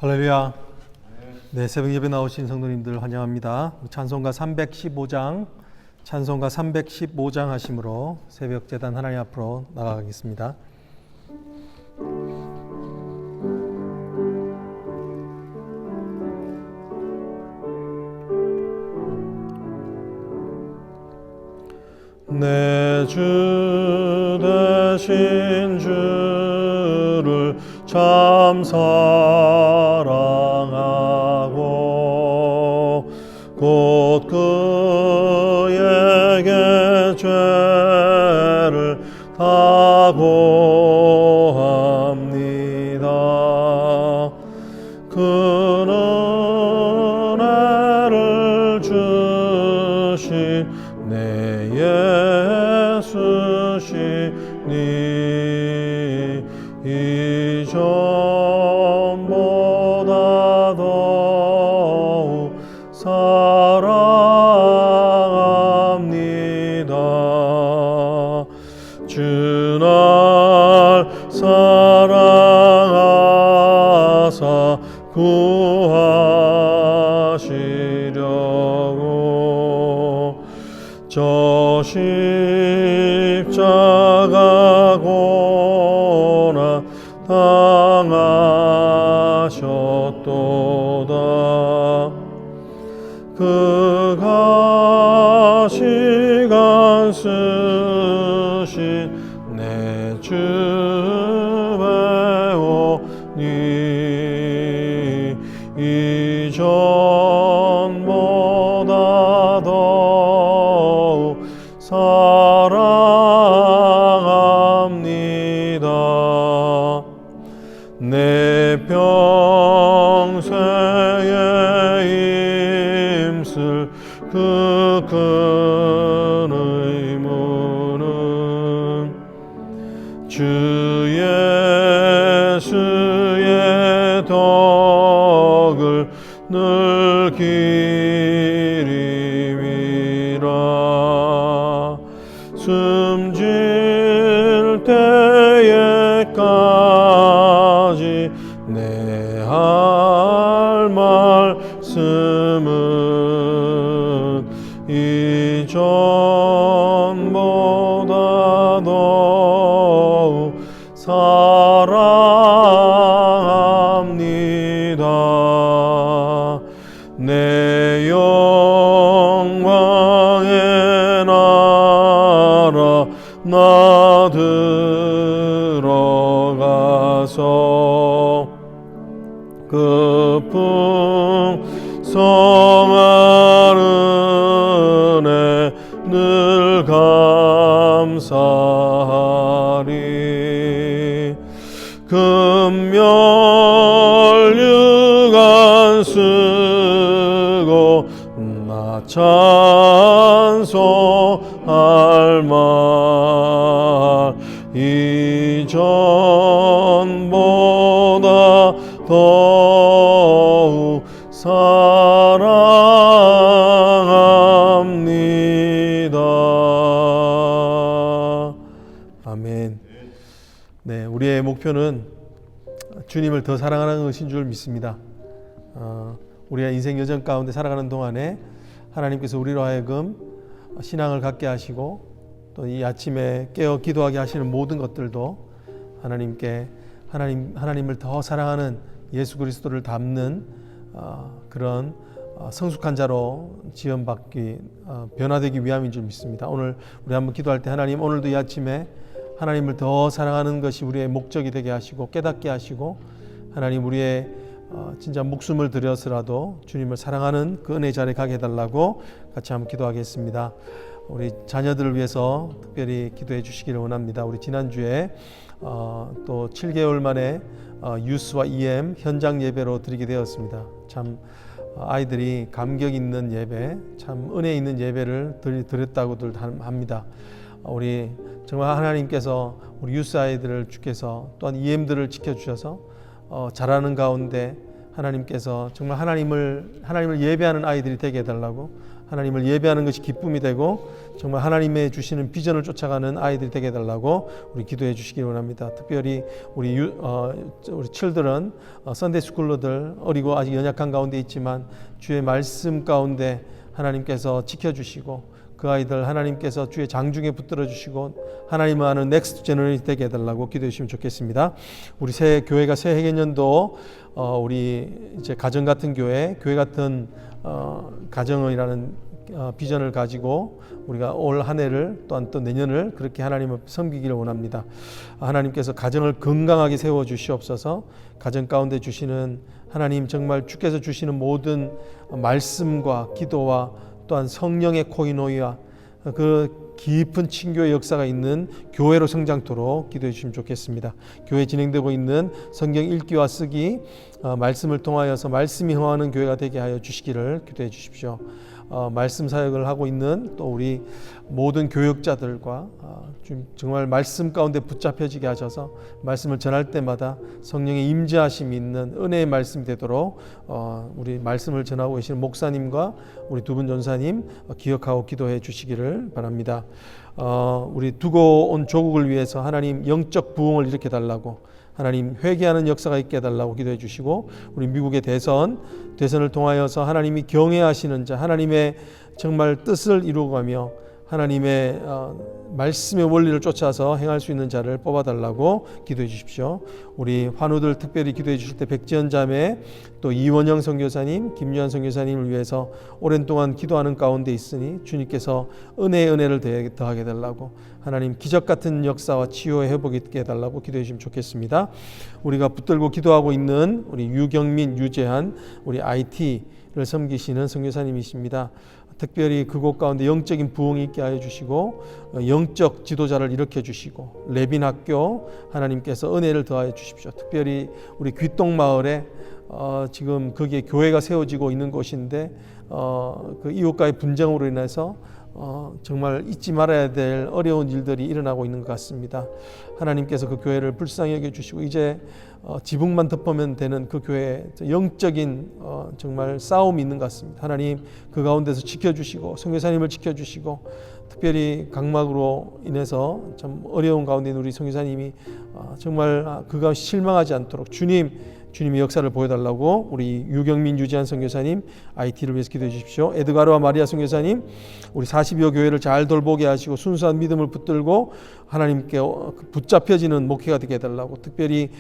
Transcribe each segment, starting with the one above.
할렐루야. 네, 새벽 예배 나오신 성도님들 환영합니다. 찬송가 315장 하심으로 새벽 제단 하나님 앞으로 나가겠습니다. 내 주 되신 주를 참 사랑하고 곧 그에게 죄를 다 고합니다. 그 은혜를 주신 내 예수시니 이전보다 더욱 사랑합니다. 주 날 사랑하사 구하시려고 저 십자가 고난 당하셨도다. 그가 시간 쓰신 내 주 배우니 이전보다 더욱 사랑합니다. 내 평생에 힘쓸 그 큰 의무는 주 예수의 덕을 늘 기림이라. 숨질 때에까지 내 할 말씀은 이전보다 더욱 사랑합니다. 내 영광의 나라 나 들어가서 그 풍성한 은혜 늘 감사하리. 금멸 유관 쓰고 나 찬송할 말 이전보다 더욱 사랑합니다. 아멘. 네, 우리의 목표는 주님을 더 사랑하는 것인 줄 믿습니다. 우리의 인생 여정 가운데 살아가는 동안에 하나님께서 우리로 하여금 신앙을 갖게 하시고 또 이 아침에 깨어 기도하게 하시는 모든 것들도 하나님을 더 사랑하는 예수 그리스도를 닮는 그런 성숙한 자로 지원받기 변화되기 위함인 줄 믿습니다. 오늘 우리 한번 기도할 때 하나님, 오늘도 이 아침에 하나님을 더 사랑하는 것이 우리의 목적이 되게 하시고 깨닫게 하시고, 하나님 우리의 진짜 목숨을 들여서라도 주님을 사랑하는 그 은혜 자리에 가게 해달라고 같이 한번 기도하겠습니다. 우리 자녀들을 위해서 특별히 기도해 주시기를 원합니다. 우리 지난주에 또 7개월 만에 유스와 EM 현장 예배로 드리게 되었습니다. 참 아이들이 감격 있는 예배, 참 은혜 있는 예배를 드렸다고들 합니다. 우리 정말 하나님께서 우리 유스 아이들을 주께서 또한 EM들을 지켜주셔서 자라는 가운데 하나님께서 정말 하나님을 예배하는 아이들이 되게 해달라고, 하나님을 예배하는 것이 기쁨이 되고 정말 하나님의 주시는 비전을 쫓아가는 아이들이 되게 해달라고 우리 기도해 주시기 원합니다. 특별히 우리 칠들은 선데이 스쿨러들 어리고 아직 연약한 가운데 있지만 주의 말씀 가운데 하나님께서 지켜주시고 그 아이들 하나님께서 주의 장중에 붙들어 주시고 하나님을 아는 넥스트 제너레이션이 되게 해달라고 기도해 주시면 좋겠습니다. 우리 새 교회가 새 해개년도 우리 이제 가정 같은 교회 같은 가정이라는 비전을 가지고 우리가 올 한 해를 또한 또 내년을 그렇게 하나님을 섬기기를 원합니다. 하나님께서 가정을 건강하게 세워 주시옵소서. 가정 가운데 주시는 하나님 정말 주께서 주시는 모든 말씀과 기도와 또한 성령의 코이노이와 그 깊은 친교의 역사가 있는 교회로 성장토록 기도해 주시면 좋겠습니다. 교회 진행되고 있는 성경 읽기와 쓰기 말씀을 통하여서 말씀이 흥하는 교회가 되게 하여 주시기를 기도해 주십시오. 말씀 사역을 하고 있는 또 우리 모든 교역자들과 정말 말씀 가운데 붙잡혀지게 하셔서 말씀을 전할 때마다 성령의 임재하심이 있는 은혜의 말씀이 되도록 우리 말씀을 전하고 계시는 목사님과 우리 두 분 전사님 기억하고 기도해 주시기를 바랍니다. 우리 두고 온 조국을 위해서 하나님 영적 부흥을 일으켜 달라고 하나님 회개하는 역사가 있게 해달라고 기도해 주시고 우리 미국의 대선을 통하여서 하나님이 경외하시는 자 하나님의 정말 뜻을 이루어가며 하나님의 말씀의 원리를 쫓아서 행할 수 있는 자를 뽑아달라고 기도해 주십시오. 우리 환우들 특별히 기도해 주실 때 백지연 자매 또 이원영 선교사님 김유한 선교사님을 위해서 오랜 동안 기도하는 가운데 있으니 주님께서 은혜를 더하게 해달라고 하나님 기적 같은 역사와 치유의 회복이 있게 해달라고 기도해 주시면 좋겠습니다. 우리가 붙들고 기도하고 있는 우리 유경민 유재한 우리 IT를 섬기시는 선교사님이십니다. 특별히 그곳 가운데 영적인 부흥이 있게 하여 주시고 영적 지도자를 일으켜 주시고 레빈 학교 하나님께서 은혜를 더하여 주십시오. 특별히 우리 귀동마을에 지금 거기에 교회가 세워지고 있는 곳인데 그 이웃과의 분쟁으로 인해서 정말 잊지 말아야 될 어려운 일들이 일어나고 있는 것 같습니다. 하나님께서 그 교회를 불쌍히 여겨주시고 이제 지붕만 덮으면 되는 그 교회에 영적인 정말 싸움이 있는 것 같습니다. 하나님 그 가운데서 지켜주시고 선교사님을 지켜주시고 특별히 각막으로 인해서 참 어려운 가운데 있는 우리 선교사님이 정말 그가 실망하지 않도록 주님의 역사를 보여달라고 우리 유경민 유지한 선교사님 IT를 위해서 기도해 주십시오. 에드가르와 마리아 선교사님 우리 40여 교회를 잘 돌보게 하시고 순수한 믿음을 붙들고 하나님께 붙잡혀지는 목회가 되게 해달라고 특별히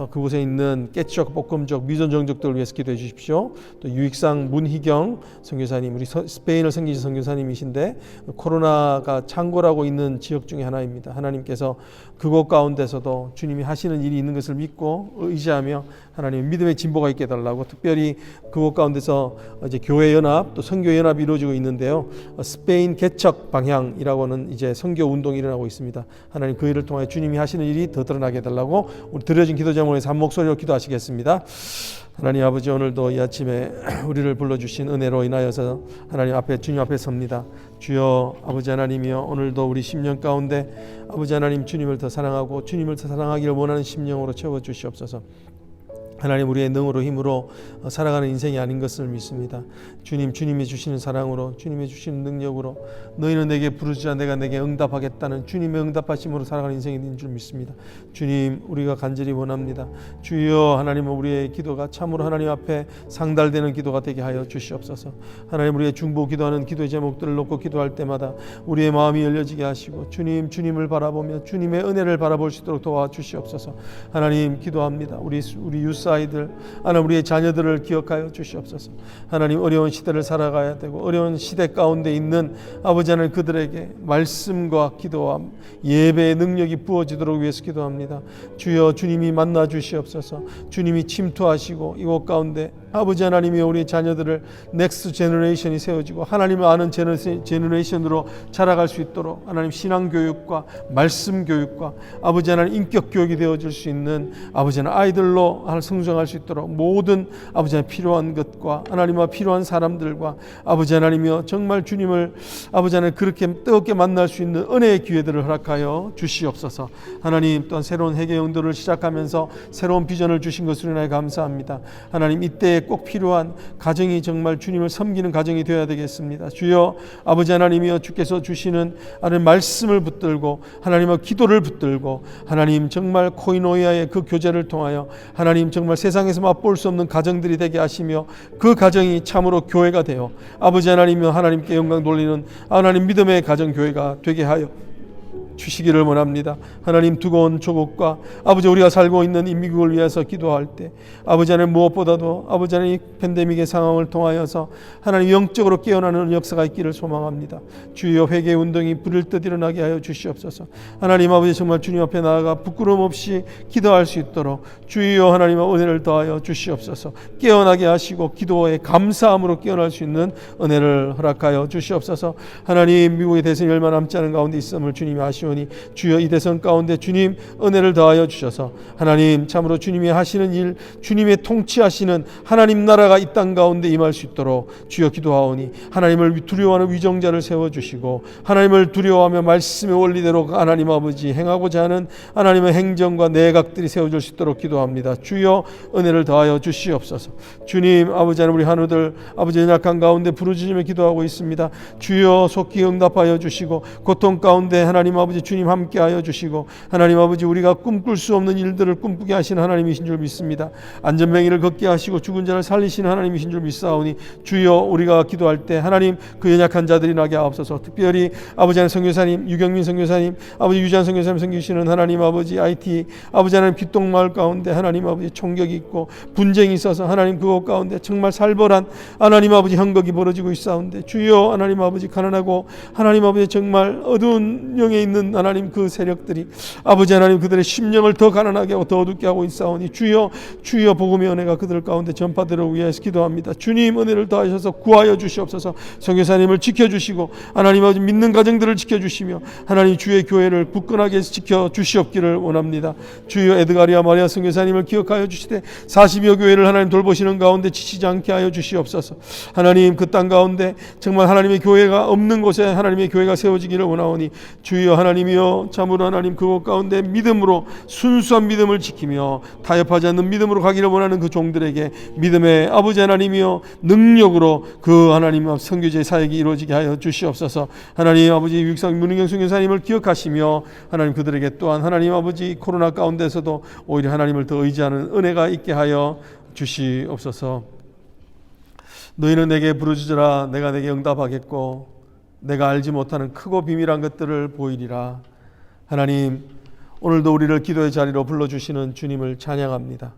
그곳에 있는 깨치족 볶음족 미전 정족들을 위해서 기도해 주십시오. 또 유익상 문희경 선교사님 우리 스페인을 섬기신 선교사님이신데 코로나가 창궐하고 있는 지역 중에 하나입니다. 하나님께서 그곳 가운데서도 주님이 하시는 일이 있는 것을 믿고 의지하며 하나님 믿음의 진보가 있게 해달라고 특별히 그곳 가운데서 이제 교회 연합 또 선교 연합이 이루어지고 있는데요. 스페인 개척 방향이라고는 이제 선교 운동이 일어나고 있습니다. 하나님 그 일을 통해 주님이 하시는 일이 더 드러나게 해달라고 우리 드려진 기도 제목에서 한 목소리로 기도하시겠습니다. 하나님 아버지 오늘도 이 아침에 우리를 불러주신 은혜로 인하여서 하나님 앞에 주님 앞에 섭니다. 주여 아버지 하나님이여 오늘도 우리 심령 가운데 아버지 하나님 주님을 더 사랑하고 주님을 더 사랑하기를 원하는 심령으로 채워주시옵소서. 하나님 우리의 능으로 힘으로 살아가는 인생이 아닌 것을 믿습니다. 주님이 주시는 사랑으로 주님이 주시는 능력으로 너희는 내게 부르짖으라 내가 내게 응답하겠다는 주님의 응답하심으로 살아가는 인생인 줄 믿습니다. 주님 우리가 간절히 원합니다. 주여 하나님 우리의 기도가 참으로 하나님 앞에 상달되는 기도가 되게 하여 주시옵소서. 하나님 우리의 중보 기도하는 기도의 제목들을 놓고 기도할 때마다 우리의 마음이 열려지게 하시고 주님을 바라보며 주님의 은혜를 바라볼 수 있도록 도와주시옵소서. 하나님 기도합니다. 우리 유스 아이들 하나님 우리의 자녀들을 기억하여 주시옵소서. 하나님 어려운 시대를 살아가야 되고 어려운 시대 가운데 있는 아버지 하나님 그들에게 말씀과 기도와 예배의 능력이 부어지도록 위해서 기도합니다. 주여 주님이 만나 주시옵소서. 주님이 침투하시고 이곳 가운데 아버지 하나님이 우리 자녀들을 넥스트 제너레이션이 세워지고 하나님을 아는 제너레이션으로 자라갈 수 있도록 하나님 신앙교육과 말씀교육과 아버지 하나님 인격교육이 되어질 수 있는 아버지 하나님 아이들로 성숙 풍성할 수 있도록 모든 아버지 하나님 필요한 것과 하나님과 필요한 사람들과 아버지 하나님이여 정말 주님을 아버지 하나님 그렇게 뜨겁게 만날 수 있는 은혜의 기회들을 허락하여 주시옵소서. 하나님 또한 새로운 회개 영도를 시작하면서 새로운 비전을 주신 것으로 인하여 감사합니다. 하나님 이때에 꼭 필요한 가정이 정말 주님을 섬기는 가정이 되어야 되겠습니다. 주여 아버지 하나님이여 주께서 주시는 하나님 말씀을 붙들고 하나님의 기도를 붙들고 하나님 정말 코이노이아의 그 교제를 통하여 하나님 정말 세상에서 맛볼 수 없는 가정들이 되게 하시며 그 가정이 참으로 교회가 되어 아버지 하나님이여 하나님께 영광 돌리는 하나님 믿음의 가정 교회가 되게 하여 주시기를 원합니다. 하나님 두고온 조국과 아버지 우리가 살고 있는 이 미국을 위해서 기도할 때 아버지 하나님 무엇보다도 아버지 하나님 이 팬데믹의 상황을 통하여서 하나님 영적으로 깨어나는 역사가 있기를 소망합니다. 주여 회개 운동이 불을 듯 일어나게 하여 주시옵소서. 하나님 아버지 정말 주님 앞에 나아가 부끄러움 없이 기도할 수 있도록 주여 하나님의 은혜를 더하여 주시옵소서. 깨어나게 하시고 기도에 감사함으로 깨어날 수 있는 은혜를 허락하여 주시옵소서. 하나님 미국의 대선이 얼마 남지 않은 가운데 있음을 주님이 아시오니 주여 이 대선 가운데 주님 은혜를 더하여 주셔서 하나님 참으로 주님이 하시는 일 주님의 통치하시는 하나님 나라가 이 땅 가운데 임할 수 있도록 주여 기도하오니 하나님을 두려워하는 위정자를 세워주시고 하나님을 두려워하며 말씀의 원리대로 하나님 아버지 행하고자 하는 하나님의 행정과 내각들이 세워질 수 있도록 기도합니다. 주여 은혜를 더하여 주시옵소서. 주님 아버지 하나님 우리 한우들 아버지 연약한 가운데 부르짖으며 기도하고 있습니다. 주여 속히 응답하여 주시고 고통 가운데 하나님 아버지 주님 함께하여 주시고 하나님 아버지 우리가 꿈꿀 수 없는 일들을 꿈꾸게 하시는 하나님이신 줄 믿습니다. 안전뱅이를 걷게 하시고 죽은 자를 살리시는 하나님이신 줄 믿사오니 주여 우리가 기도할 때 하나님 그 연약한 자들이 나게 하옵소서. 특별히 아버지 하나님 선교사님 유경민 선교사님 아버지 유지한 선교사님 섬기시는 하나님 아버지 IT 아버지 하나님 귀동마을 가운데 하나님 아버지 총격이 있고 분쟁이 있어서 하나님 그곳 가운데 정말 살벌한 하나님 아버지 형극이 벌어지고 있사온데 주여 하나님 아버지 가난하고 하나님 아버지 정말 어두운 영에 있는 하나님 그 세력들이 아버지 하나님 그들의 심령을 더 가난하게 하고 더 어둡게 하고 있사오니 주여 복음의 은혜가 그들 가운데 전파되도록 위하여서 기도합니다. 주님 은혜를 더하셔서 구하여 주시옵소서. 선교사님을 지켜주시고 하나님 아버지 믿는 가정들을 지켜주시며 하나님 주의 교회를 굳건하게 지켜주시옵기를 원합니다. 주여 에드가리아 마리아 선교사님을 기억하여 주시되 40여 교회를 하나님 돌보시는 가운데 지치지 않게 하여 주시옵소서. 하나님 그 땅 가운데 정말 하나님의 교회가 없는 곳에 하나님의 교회가 세워지기를 원하오니 주여 하나님이여 참으로 하나님 그곳 가운데 믿음으로 순수한 믿음을 지키며 타협하지 않는 믿음으로 가기를 원하는 그 종들에게 믿음의 아버지 하나님이여 능력으로 그 하나님 앞 선교제의 사역이 이루어지게 하여 주시옵소서. 하나님 아버지 육상 문은경 선교사님을 기억하시며 하나님 그들에게 또한 하나님 아버지 코로나 가운데서도 오히려 하나님을 더 의지하는 은혜가 있게 하여 주시옵소서. 너희는 내게 부르짖으라 내가 내게 응답하겠고 내가 알지 못하는 크고 비밀한 것들을 보이리라. 하나님 오늘도 우리를 기도의 자리로 불러주시는 주님을 찬양합니다.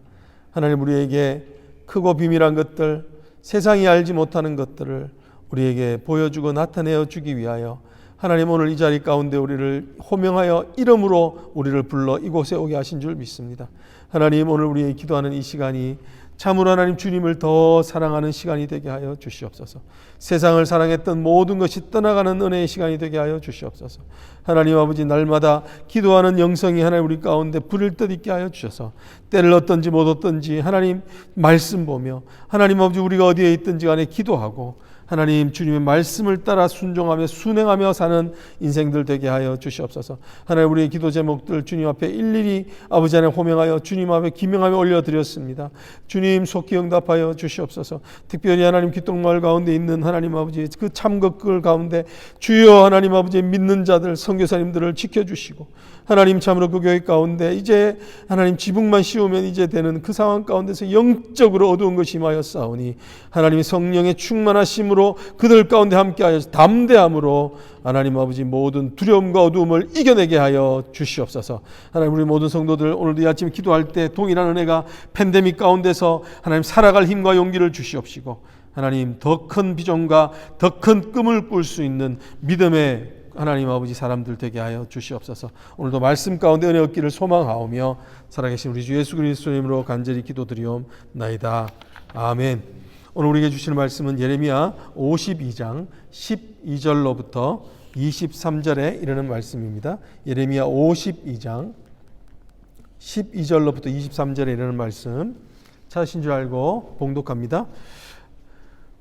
하나님 우리에게 크고 비밀한 것들 세상이 알지 못하는 것들을 우리에게 보여주고 나타내어 주기 위하여 하나님 오늘 이 자리 가운데 우리를 호명하여 이름으로 우리를 불러 이곳에 오게 하신 줄 믿습니다. 하나님 오늘 우리의 기도하는 이 시간이 참으로 하나님 주님을 더 사랑하는 시간이 되게 하여 주시옵소서. 세상을 사랑했던 모든 것이 떠나가는 은혜의 시간이 되게 하여 주시옵소서. 하나님 아버지 날마다 기도하는 영성이 하나님 우리 가운데 불을 듯 있게 하여 주셔서 때를 얻든지 못 얻든지 하나님 말씀 보며 하나님 아버지 우리가 어디에 있든지 간에 기도하고 하나님 주님의 말씀을 따라 순종하며 순행하며 사는 인생들 되게 하여 주시옵소서. 하나님 우리의 기도 제목들 주님 앞에 일일이 아버지 하나님 호명하여 주님 앞에 기명하며 올려드렸습니다. 주님 속히 응답하여 주시옵소서. 특별히 하나님 기똥마을 가운데 있는 하나님 아버지 그 참극글 가운데 주여 하나님 아버지 믿는 자들 선교사님들을 지켜주시고 하나님 참으로 그 교회 가운데 이제 하나님 지붕만 씌우면 이제 되는 그 상황 가운데서 영적으로 어두운 것이 임하였사오니 하나님의 성령의 충만하심으로 그들 가운데 함께하여서 담대함으로 하나님 아버지 모든 두려움과 어두움을 이겨내게 하여 주시옵소서. 하나님 우리 모든 성도들 오늘도 이 아침 기도할 때 동일한 은혜가 팬데믹 가운데서 하나님 살아갈 힘과 용기를 주시옵시고 하나님 더 큰 비전과 더 큰 꿈을 꿀 수 있는 믿음의 하나님 아버지 사람들 되게 하여 주시옵소서. 오늘도 말씀 가운데 은혜 얻기를 소망하오며 살아계신 우리 주 예수 그리스도의 이름으로 간절히 기도드리옵나이다. 아멘. 오늘 우리에게 주시는 말씀은 예레미야 52장 12절로부터 23절에 이르는 말씀입니다. 예레미야 52장 12절로부터 23절에 이르는 말씀 찾으신 줄 알고 봉독합니다.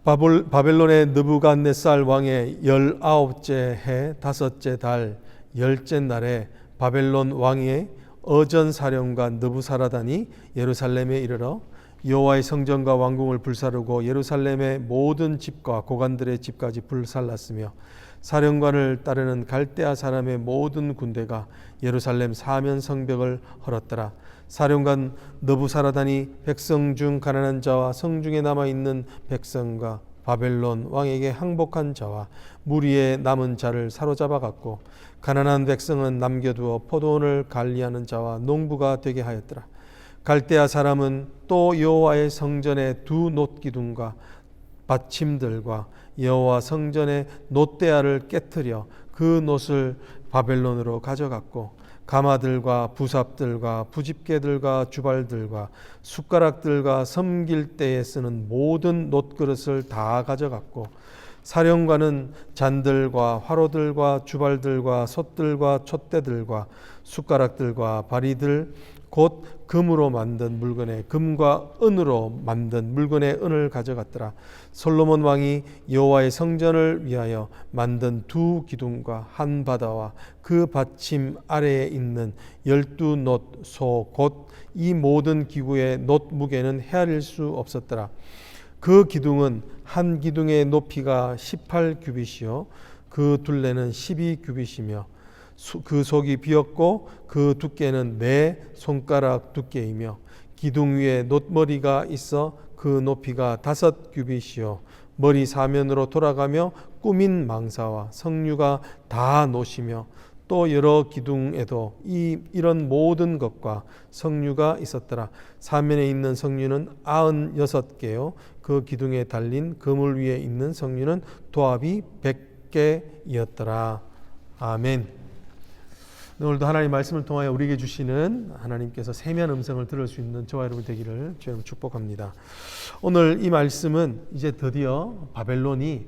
바벨론의 느부갓네살 왕의 19째 해 5째 달 10째 날에 바벨론 왕의 어전사령관 느부사라단이 예루살렘에 이르러 여호와의 성전과 왕궁을 불사르고 예루살렘의 모든 집과 고관들의 집까지 불살랐으며 사령관을 따르는 갈대아 사람의 모든 군대가 예루살렘 사면 성벽을 헐었더라. 사령관 느부사라단이 백성 중 가난한 자와 성중에 남아있는 백성과 바벨론 왕에게 항복한 자와 무리에 남은 자를 사로잡아 갔고 가난한 백성은 남겨두어 포도원을 관리하는 자와 농부가 되게 하였더라. 갈대아 사람은 또 여호와의 성전의 두 놋기둥과 받침들과 여호와 성전의 놋대야를 깨뜨려 그 놋을 바벨론으로 가져갔고 가마들과 부삽들과 부집개들과 주발들과 숟가락들과 섬길 때에 쓰는 모든 놋그릇을 다 가져갔고 사령관은 잔들과 화로들과 주발들과 솥들과 촛대들과 숟가락들과 바리들 곧 금으로 만든 물건에 금과 은으로 만든 물건에 은을 가져갔더라. 솔로몬 왕이 여호와의 성전을 위하여 만든 두 기둥과 한 바다와 그 받침 아래에 있는 12놋소 곧 이 모든 기구의 놋 무게는 헤아릴 수 없었더라. 그 기둥은 한 기둥의 높이가 18규빗이요 그 둘레는 12규빗이며 그 속이 비었고 그 두께는 네 손가락 두께이며 기둥 위에 놋머리가 있어 그 높이가 5규빗이요 머리 사면으로 돌아가며 꾸민 망사와 성류가 다 놋이며 또 여러 기둥에도 이런 모든 것과 성류가 있었더라. 사면에 있는 성류는 96개요 그 기둥에 달린 그물 위에 있는 성류는 도합이 100개이었더라. 아멘. 오늘도 하나님 말씀을 통하여 우리에게 주시는 하나님께서 세미한 음성을 들을 수 있는 저와 여러분 되기를 주님 축복합니다. 오늘 이 말씀은 이제 드디어 바벨론이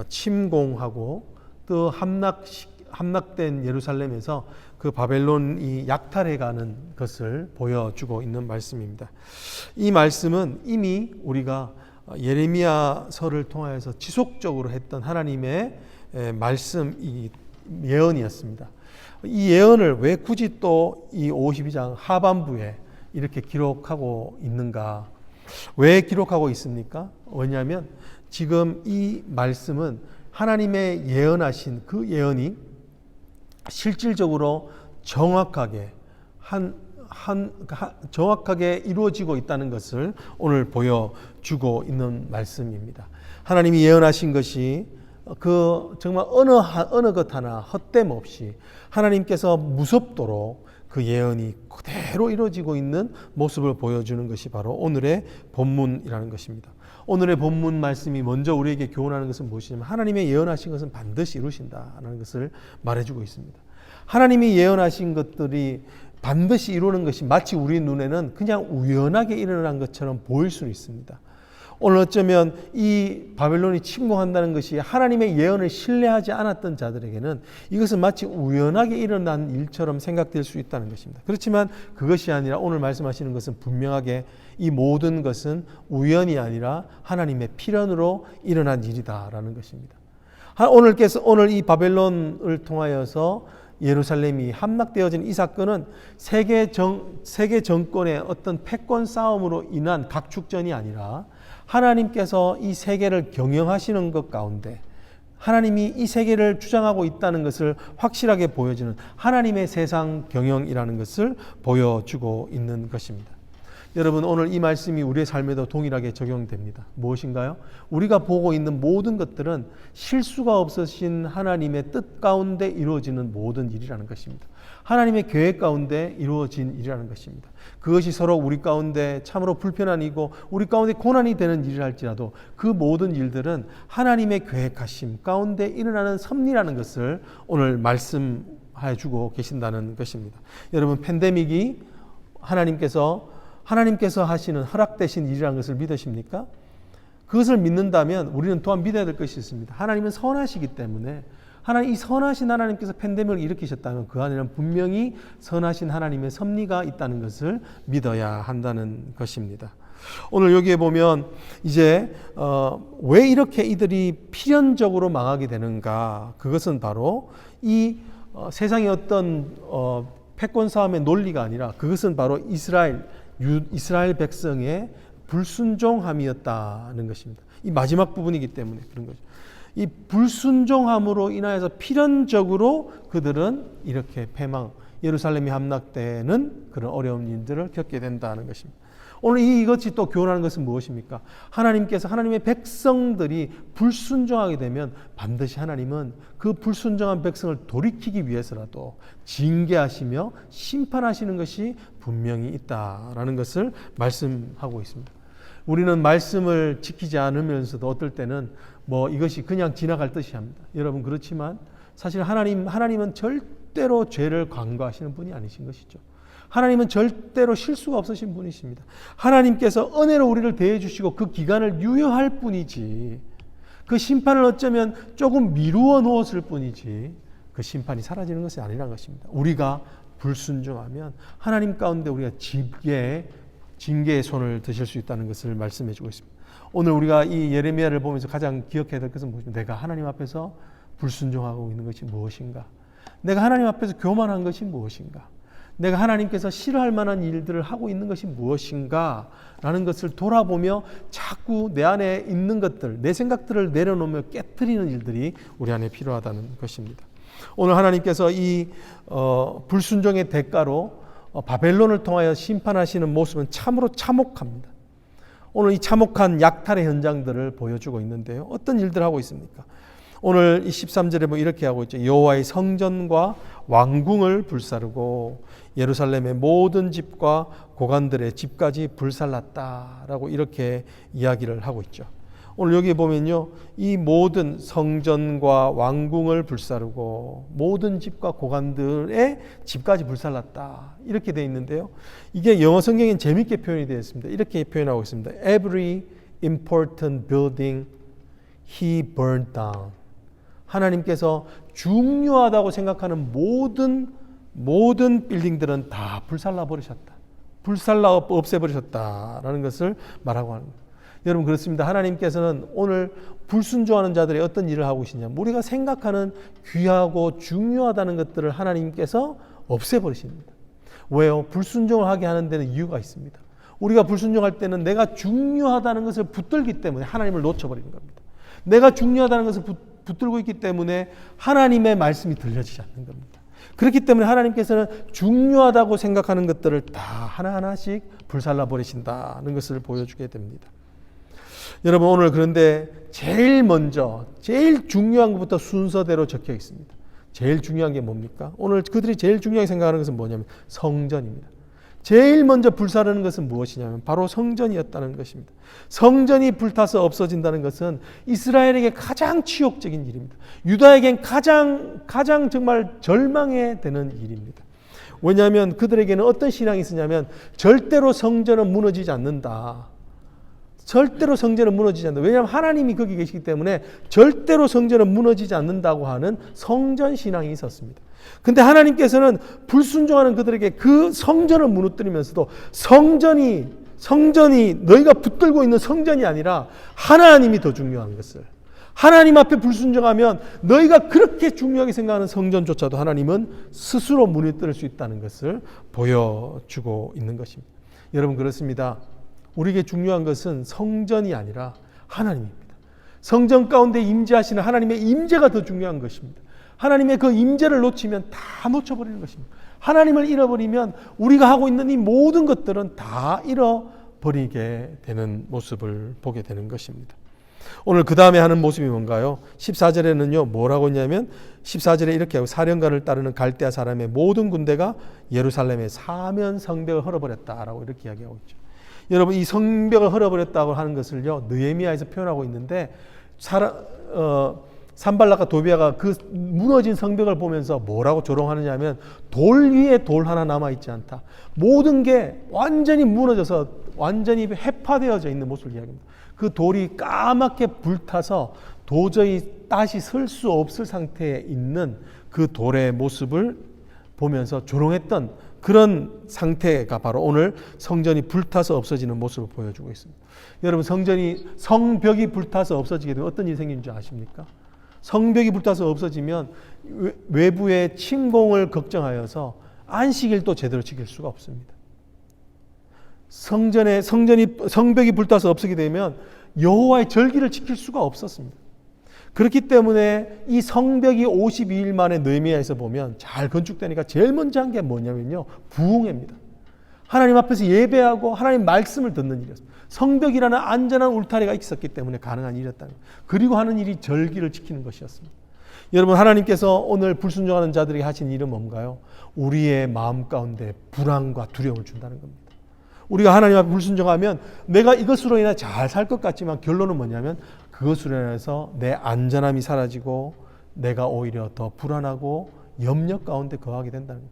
침공하고 또 함락된 예루살렘에서 그 바벨론이 약탈해가는 것을 보여주고 있는 말씀입니다. 이 말씀은 이미 우리가 예레미야서를 통하여서 지속적으로 했던 하나님의 말씀 예언이었습니다. 이 예언을 왜 굳이 또 이 52장 하반부에 이렇게 기록하고 있는가? 왜 기록하고 있습니까? 왜냐하면 지금 이 말씀은 하나님의 예언하신 그 예언이 실질적으로 정확하게 정확하게 이루어지고 있다는 것을 오늘 보여주고 있는 말씀입니다. 하나님이 예언하신 것이 그 정말 어느 것 하나 헛됨 없이 하나님께서 무섭도록 그 예언이 그대로 이루어지고 있는 모습을 보여주는 것이 바로 오늘의 본문이라는 것입니다. 오늘의 본문 말씀이 먼저 우리에게 교훈하는 것은 무엇이냐면 하나님의 예언하신 것은 반드시 이루신다는 것을 말해주고 있습니다. 하나님이 예언하신 것들이 반드시 이루는 것이 마치 우리 눈에는 그냥 우연하게 일어난 것처럼 보일 수는 있습니다. 오늘 어쩌면 이 바벨론이 침공한다는 것이 하나님의 예언을 신뢰하지 않았던 자들에게는 이것은 마치 우연하게 일어난 일처럼 생각될 수 있다는 것입니다. 그렇지만 그것이 아니라 오늘 말씀하시는 것은 분명하게 이 모든 것은 우연이 아니라 하나님의 필연으로 일어난 일이다라는 것입니다. 오늘 이 바벨론을 통하여서 예루살렘이 함락되어진 이 사건은 세계 정권의 어떤 패권 싸움으로 인한 각축전이 아니라 하나님께서 이 세계를 경영하시는 것 가운데 하나님이 이 세계를 주장하고 있다는 것을 확실하게 보여주는 하나님의 세상 경영이라는 것을 보여주고 있는 것입니다. 여러분, 오늘 이 말씀이 우리의 삶에도 동일하게 적용됩니다. 무엇인가요? 우리가 보고 있는 모든 것들은 실수가 없으신 하나님의 뜻 가운데 이루어지는 모든 일이라는 것입니다. 하나님의 계획 가운데 이루어진 일이라는 것입니다. 그것이 서로 우리 가운데 참으로 불편한 일이고 우리 가운데 고난이 되는 일이라 할지라도 그 모든 일들은 하나님의 계획하심 가운데 일어나는 섭리라는 것을 오늘 말씀해 주고 계신다는 것입니다. 여러분, 팬데믹이 하나님께서 하시는 허락되신 일이라는 것을 믿으십니까? 그것을 믿는다면 우리는 또한 믿어야 될 것이 있습니다. 하나님은 선하시기 때문에 이 선하신 하나님께서 팬데믹을 일으키셨다면 그 안에는 분명히 선하신 하나님의 섭리가 있다는 것을 믿어야 한다는 것입니다. 오늘 여기에 보면 이제 왜 이렇게 이들이 필연적으로 망하게 되는가? 그것은 바로 이 세상의 어떤 패권 싸움의 논리가 아니라 그것은 바로 이스라엘 백성의 불순종함이었다는 것입니다. 이 마지막 부분이기 때문에 그런 거죠. 이 불순종함으로 인하여서 필연적으로 그들은 이렇게 예루살렘이 함락되는 그런 어려운 일들을 겪게 된다는 것입니다. 오늘 이것이 또 교훈하는 것은 무엇입니까? 하나님께서 하나님의 백성들이 불순종하게 되면 반드시 하나님은 그 불순종한 백성을 돌이키기 위해서라도 징계하시며 심판하시는 것이 분명히 있다라는 것을 말씀하고 있습니다. 우리는 말씀을 지키지 않으면서도 어떨 때는 이것이 그냥 지나갈 듯이 합니다. 여러분 그렇지만 사실 하나님은 절대로 죄를 간과하시는 분이 아니신 것이죠. 하나님은 절대로 실수가 없으신 분이십니다. 하나님께서 은혜로 우리를 대해 주시고 그 기간을 유효할 뿐이지 그 심판을 어쩌면 조금 미루어 놓았을 뿐이지 그 심판이 사라지는 것이 아니라는 것입니다. 우리가 불순종하면 하나님 가운데 우리가 징계의 손을 드실 수 있다는 것을 말씀해 주고 있습니다. 오늘 우리가 이 예레미야를 보면서 가장 기억해야 될 것은 무엇입니까? 내가 하나님 앞에서 불순종하고 있는 것이 무엇인가? 내가 하나님 앞에서 교만한 것이 무엇인가? 내가 하나님께서 싫어할 만한 일들을 하고 있는 것이 무엇인가? 라는 것을 돌아보며 자꾸 내 안에 있는 것들, 내 생각들을 내려놓으며 깨트리는 일들이 우리 안에 필요하다는 것입니다. 오늘 하나님께서 이 불순종의 대가로 바벨론을 통하여 심판하시는 모습은 참으로 참혹합니다. 오늘 이 참혹한 약탈의 현장들을 보여주고 있는데요. 어떤 일들을 하고 있습니까? 오늘 이 13절에 이렇게 하고 있죠. 여호와의 성전과 왕궁을 불사르고 예루살렘의 모든 집과 고관들의 집까지 불살랐다라고 이렇게 이야기를 하고 있죠. 오늘 여기 보면요, 이 모든 성전과 왕궁을 불사르고 모든 집과 고관들의 집까지 불살랐다 이렇게 되어 있는데요. 이게 영어 성경엔 재미있게 표현이 되어 있습니다. 이렇게 표현하고 있습니다. Every important building he burned down. 하나님께서 중요하다고 생각하는 모든 빌딩들은 다 불살라 버리셨다. 불살라 없애버리셨다라는 것을 말하고 하는 거예요. 여러분 그렇습니다. 하나님께서는 오늘 불순종하는 자들이 어떤 일을 하고 계시냐면 우리가 생각하는 귀하고 중요하다는 것들을 하나님께서 없애버리십니다. 왜요? 불순종을 하게 하는 데는 이유가 있습니다. 우리가 불순종할 때는 내가 중요하다는 것을 붙들기 때문에 하나님을 놓쳐버리는 겁니다. 내가 중요하다는 것을 붙들고 있기 때문에 하나님의 말씀이 들려지지 않는 겁니다. 그렇기 때문에 하나님께서는 중요하다고 생각하는 것들을 다 하나하나씩 불살라 버리신다는 것을 보여주게 됩니다. 여러분 오늘 그런데 제일 중요한 것부터 순서대로 적혀 있습니다. 제일 중요한 게 뭡니까? 오늘 그들이 제일 중요하게 생각하는 것은 뭐냐면 성전입니다. 제일 먼저 불사르는 것은 무엇이냐면 바로 성전이었다는 것입니다. 성전이 불타서 없어진다는 것은 이스라엘에게 가장 치욕적인 일입니다. 유다에겐 가장 정말 절망에 되는 일입니다. 왜냐하면 그들에게는 어떤 신앙이 있었냐면 절대로 성전은 무너지지 않는다. 절대로 성전은 무너지지 않는다. 왜냐하면 하나님이 거기 계시기 때문에 절대로 성전은 무너지지 않는다고 하는 성전 신앙이 있었습니다. 근데 하나님께서는 불순종하는 그들에게 그 성전을 무너뜨리면서도 성전이 너희가 붙들고 있는 성전이 아니라 하나님이 더 중요한 것을, 하나님 앞에 불순종하면 너희가 그렇게 중요하게 생각하는 성전조차도 하나님은 스스로 무너뜨릴 수 있다는 것을 보여주고 있는 것입니다. 여러분 그렇습니다. 우리에게 중요한 것은 성전이 아니라 하나님입니다. 성전 가운데 임재하시는 하나님의 임재가 더 중요한 것입니다. 하나님의 그 임재를 놓치면 다 놓쳐버리는 것입니다. 하나님을 잃어버리면 우리가 하고 있는 이 모든 것들은 다 잃어버리게 되는 모습을 보게 되는 것입니다. 오늘 그 다음에 하는 모습이 뭔가요? 14절에는요 뭐라고 했냐면 14절에 이렇게 하고 사령관을 따르는 갈대아 사람의 모든 군대가 예루살렘의 사면 성벽을 헐어버렸다라고 이렇게 이야기하고 있죠. 여러분 이 성벽을 헐어버렸다고 하는 것을요 느헤미야에서 표현하고 있는데 산발락과 도비아가 그 무너진 성벽을 보면서 뭐라고 조롱하느냐 하면 돌 위에 돌 하나 남아있지 않다. 모든 게 완전히 무너져서 완전히 해파되어져 있는 모습을 이야기합니다. 그 돌이 까맣게 불타서 도저히 다시 설 수 없을 상태에 있는 그 돌의 모습을 보면서 조롱했던 그런 상태가 바로 오늘 성전이 불타서 없어지는 모습을 보여주고 있습니다. 여러분, 성벽이 불타서 없어지게 되면 어떤 일이 생기는지 아십니까? 성벽이 불타서 없어지면 외부의 침공을 걱정하여서 안식일도 제대로 지킬 수가 없습니다. 성벽이 불타서 없어지게 되면 여호와의 절기를 지킬 수가 없었습니다. 그렇기 때문에 이 성벽이 52일 만에 느헤미야에서 보면 잘 건축되니까 제일 먼저 한 게 뭐냐면요, 부흥회입니다. 하나님 앞에서 예배하고 하나님 말씀을 듣는 일이었습니다. 성벽이라는 안전한 울타리가 있었기 때문에 가능한 일이었다는 거예요. 그리고 하는 일이 절기를 지키는 것이었습니다. 여러분, 하나님께서 오늘 불순종하는 자들에게 하신 일은 뭔가요? 우리의 마음 가운데 불안과 두려움을 준다는 겁니다. 우리가 하나님 앞에 불순종하면 내가 이것으로 인해 잘 살 것 같지만 결론은 뭐냐면 그것으로 인해서 내 안전함이 사라지고 내가 오히려 더 불안하고 염려 가운데 거하게 된다는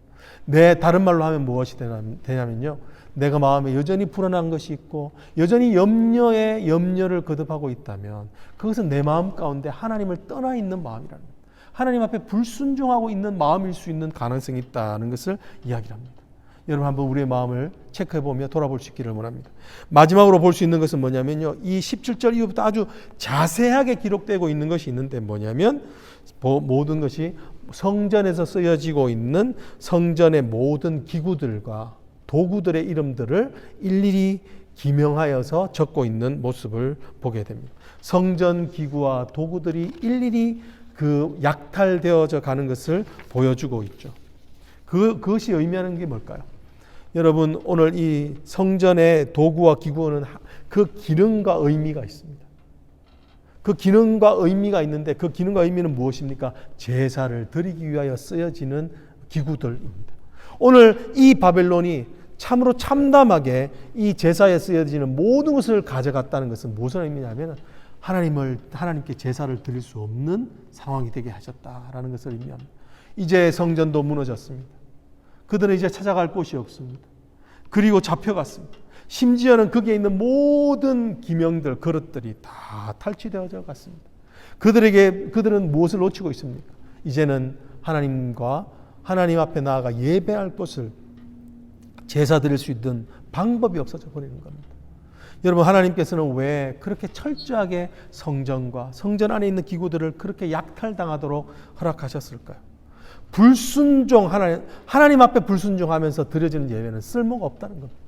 거예요. 다른 말로 하면 무엇이 되냐면요, 내가 마음에 여전히 불안한 것이 있고 여전히 염려를 거듭하고 있다면 그것은 내 마음 가운데 하나님을 떠나 있는 마음이라는 거예요. 하나님 앞에 불순종하고 있는 마음일 수 있는 가능성이 있다는 것을 이야기를 합니다. 여러분, 한번 우리의 마음을 체크해보며 돌아볼 수 있기를 원합니다. 마지막으로 볼 수 있는 것은 뭐냐면요, 이 17절 이후부터 아주 자세하게 기록되고 있는 것이 있는데 뭐냐면 모든 것이 성전에서 쓰여지고 있는 성전의 모든 기구들과 도구들의 이름들을 일일이 기명하여서 적고 있는 모습을 보게 됩니다. 성전 기구와 도구들이 일일이 그 약탈되어져 가는 것을 보여주고 있죠. 그것이 의미하는 게 뭘까요? 여러분, 오늘 이 성전의 도구와 기구는 그 기능과 의미가 있습니다. 그 기능과 의미가 있는데 그 기능과 의미는 무엇입니까? 제사를 드리기 위하여 쓰여지는 기구들입니다. 오늘 이 바벨론이 참으로 참담하게 이 제사에 쓰여지는 모든 것을 가져갔다는 것은 무슨 의미냐면 하나님께 제사를 드릴 수 없는 상황이 되게 하셨다라는 것을 의미합니다. 이제 성전도 무너졌습니다. 그들은 이제 찾아갈 곳이 없습니다. 그리고 잡혀갔습니다. 심지어는 거기에 있는 모든 기명들, 그릇들이 다 탈취되어져 갔습니다. 그들은 무엇을 놓치고 있습니까? 이제는 하나님 앞에 나아가 예배할 곳을, 제사 드릴 수 있는 방법이 없어져 버리는 겁니다. 여러분, 하나님께서는 왜 그렇게 철저하게 성전과 성전 안에 있는 기구들을 그렇게 약탈당하도록 허락하셨을까요? 하나님 앞에 불순종하면서 드려지는 예배는 쓸모가 없다는 겁니다.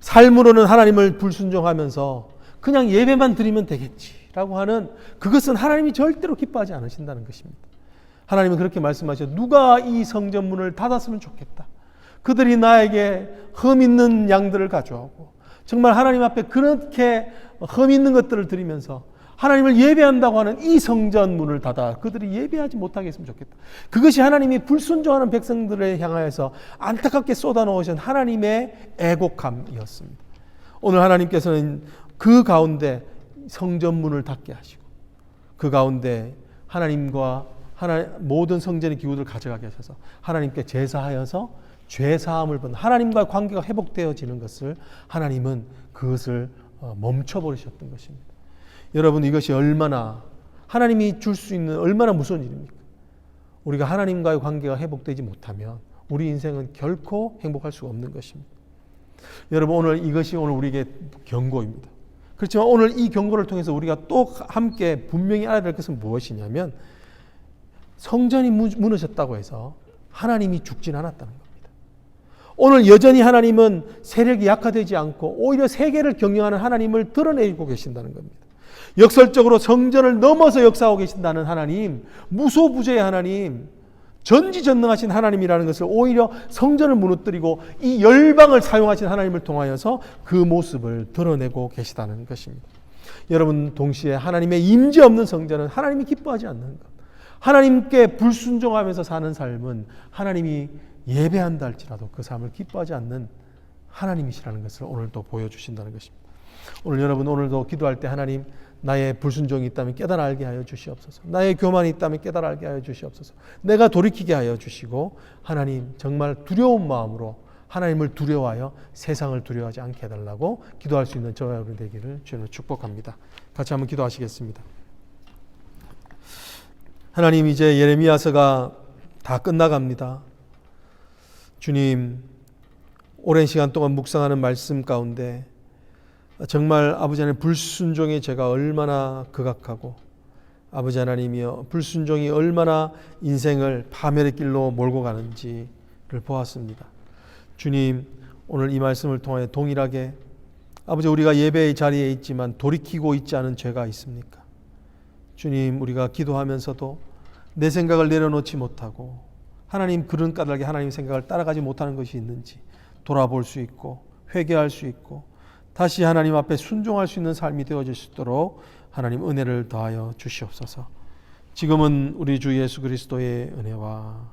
삶으로는 하나님을 불순종하면서 그냥 예배만 드리면 되겠지라고 하는 그것은 하나님이 절대로 기뻐하지 않으신다는 것입니다. 하나님은 그렇게 말씀하셔, 누가 이 성전 문을 닫았으면 좋겠다. 그들이 나에게 흠 있는 양들을 가져오고 정말 하나님 앞에 그렇게 흠 있는 것들을 드리면서 하나님을 예배한다고 하는 이 성전 문을 닫아 그들이 예배하지 못하게 했으면 좋겠다. 그것이 하나님이 불순종하는 백성들을 향하여서 안타깝게 쏟아놓으신 하나님의 애곡함이었습니다. 오늘 하나님께서는 그 가운데 성전 문을 닫게 하시고 그 가운데 하나님과 모든 성전의 기구들을 가져가게 하셔서 하나님께 제사하여서 죄사함을 받는 하나님과의 관계가 회복되어지는 것을 하나님은 그것을 멈춰버리셨던 것입니다. 여러분, 이것이 얼마나 하나님이 줄 수 있는 얼마나 무서운 일입니까? 우리가 하나님과의 관계가 회복되지 못하면 우리 인생은 결코 행복할 수가 없는 것입니다. 여러분, 이것이 오늘 우리에게 경고입니다. 그렇지만 오늘 이 경고를 통해서 우리가 또 함께 분명히 알아야 될 것은 무엇이냐면 성전이 무너졌다고 해서 하나님이 죽진 않았다는 겁니다. 오늘 여전히 하나님은 세력이 약화되지 않고 오히려 세계를 경영하는 하나님을 드러내고 계신다는 겁니다. 역설적으로 성전을 넘어서 역사하고 계신다는 하나님, 무소부재의 하나님, 전지전능하신 하나님이라는 것을 오히려 성전을 무너뜨리고 이 열방을 사용하신 하나님을 통하여서 그 모습을 드러내고 계시다는 것입니다. 여러분, 동시에 하나님의 임재 없는 성전은 하나님이 기뻐하지 않는 것, 하나님께 불순종하면서 사는 삶은 하나님이 예배한다 할지라도 그 삶을 기뻐하지 않는 하나님이시라는 것을 오늘도 보여주신다는 것입니다. 오늘 여러분, 오늘도 기도할 때 하나님, 나의 불순종이 있다면 깨달아 알게 하여 주시옵소서. 나의 교만이 있다면 깨달아 알게 하여 주시옵소서. 내가 돌이키게 하여 주시고 하나님, 정말 두려운 마음으로 하나님을 두려워하여 세상을 두려워하지 않게 해달라고 기도할 수 있는 저와 여러분 되기를 주님으로 축복합니다. 같이 한번 기도하시겠습니다. 하나님, 이제 예레미야서가 다 끝나갑니다. 주님, 오랜 시간 동안 묵상하는 말씀 가운데 정말 아버지 하나님 불순종의 죄가 얼마나 극악하고 아버지 하나님이여 불순종이 얼마나 인생을 파멸의 길로 몰고 가는지를 보았습니다. 주님, 오늘 이 말씀을 통해 동일하게 아버지 우리가 예배의 자리에 있지만 돌이키고 있지 않은 죄가 있습니까? 주님, 우리가 기도하면서도 내 생각을 내려놓지 못하고 하나님 그런 까닭에 하나님 생각을 따라가지 못하는 것이 있는지 돌아볼 수 있고 회개할 수 있고 다시 하나님 앞에 순종할 수 있는 삶이 되어질 수 있도록 하나님 은혜를 더하여 주시옵소서. 지금은 우리 주 예수 그리스도의 은혜와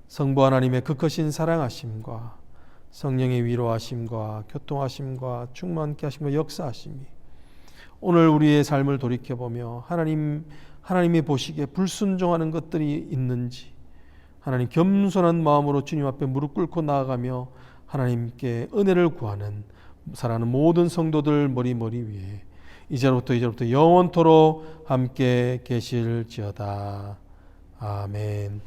성부 하나님의 극커신 사랑하심과 성령의 위로하심과 교통하심과 충만케 하심과 역사하심이 오늘 우리의 삶을 돌이켜보며 하나님이 보시기에 불순종하는 것들이 있는지 하나님 겸손한 마음으로 주님 앞에 무릎 꿇고 나아가며 하나님께 은혜를 구하는 사랑하는 모든 성도들 머리 위에 이제부터 영원토록 함께 계실지어다. 아멘.